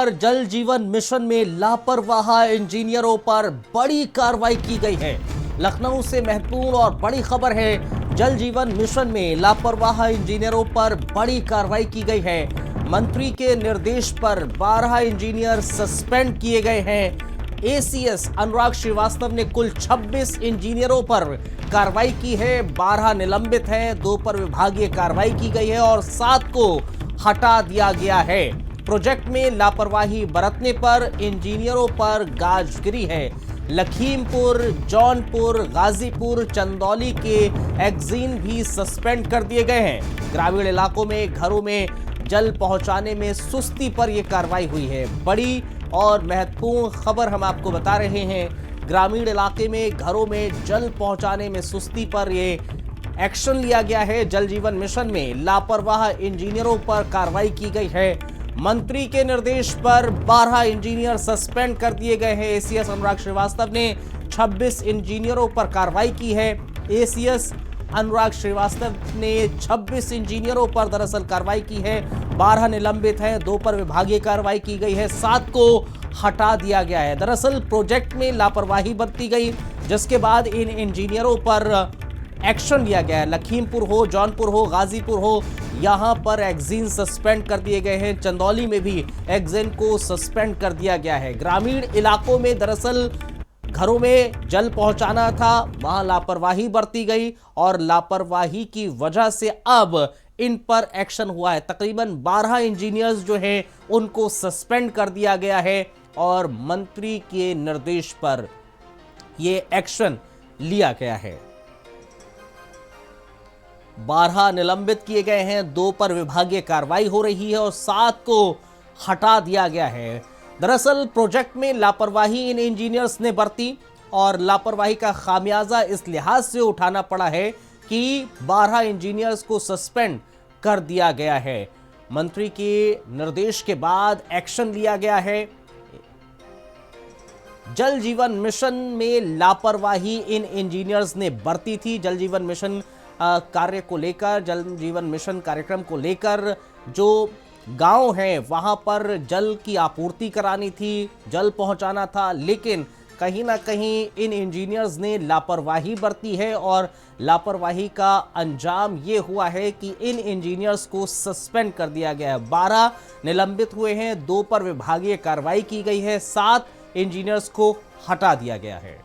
जल जीवन मिशन में लापरवाह इंजीनियरों पर बड़ी कार्रवाई की गई है। लखनऊ से महत्वपूर्ण और बड़ी खबर है। जल जीवन मिशन में लापरवाह इंजीनियरों पर बड़ी कार्रवाई की गई है। मंत्री के निर्देश पर 12 इंजीनियर सस्पेंड किए गए हैं। एसीएस अनुराग श्रीवास्तव ने कुल 26 इंजीनियरों पर कार्रवाई की है। 12 निलंबित हैं, 2 पर विभागीय कार्रवाई की गई है और 7 को हटा दिया गया है। प्रोजेक्ट में लापरवाही बरतने पर इंजीनियरों पर गाज गिरी है। लखीमपुर, जौनपुर, गाजीपुर, चंदौली के एक्जीन भी सस्पेंड कर दिए गए हैं। ग्रामीण इलाकों में घरों में जल पहुंचाने में सुस्ती पर यह कार्रवाई हुई है। बड़ी और महत्वपूर्ण खबर हम आपको बता रहे हैं। ग्रामीण इलाके में घरों में जल पहुंचाने में सुस्ती पर यह एक्शन लिया गया है। जल जीवन मिशन में लापरवाह इंजीनियरों पर कार्रवाई की गई है। मंत्री के निर्देश पर 12 इंजीनियर सस्पेंड कर दिए गए हैं। एसीएस अनुराग श्रीवास्तव ने 26 इंजीनियरों पर कार्रवाई की है। एसीएस अनुराग श्रीवास्तव ने 26 इंजीनियरों पर दरअसल कार्रवाई की है। 12 निलंबित हैं, 2 पर विभागीय कार्रवाई की गई है, 7 को हटा दिया गया है। दरअसल प्रोजेक्ट में लापरवाही बरती गई, जिसके बाद इन इंजीनियरों पर एक्शन लिया गया है। लखीमपुर हो, जौनपुर हो, गाजीपुर हो, यहां पर एक्जीन सस्पेंड कर दिए गए हैं। चंदौली में भी एक्जीन को सस्पेंड कर दिया गया है। ग्रामीण इलाकों में दरअसल घरों में जल पहुंचाना था, वहां लापरवाही बरती गई और लापरवाही की वजह से अब इन पर एक्शन हुआ है। तकरीबन 12 इंजीनियर्स जो हैं उनको सस्पेंड कर दिया गया है और मंत्री के निर्देश पर यह एक्शन लिया गया है। 12 निलंबित किए गए हैं, 2 पर विभागीय कार्रवाई हो रही है और 7 को हटा दिया गया है। दरअसल प्रोजेक्ट में लापरवाही इन इंजीनियर्स ने बरती और लापरवाही का खामियाजा इस लिहाज से उठाना पड़ा है कि 12 इंजीनियर्स को सस्पेंड कर दिया गया है। मंत्री के निर्देश के बाद एक्शन लिया गया है। जल जीवन मिशन में लापरवाही इन इंजीनियर्स ने बरती थी। जल जीवन मिशन कार्य को लेकर, जल जीवन मिशन कार्यक्रम को लेकर जो गांव हैं वहां पर जल की आपूर्ति करानी थी, जल पहुंचाना था, लेकिन कहीं ना कहीं इन इंजीनियर्स ने लापरवाही बरती है और लापरवाही का अंजाम ये हुआ है कि इन इंजीनियर्स को सस्पेंड कर दिया गया है। 12 निलंबित हुए हैं, 2 पर विभागीय कार्रवाई की गई है, 7 इंजीनियर्स को हटा दिया गया है।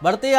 बढ़ते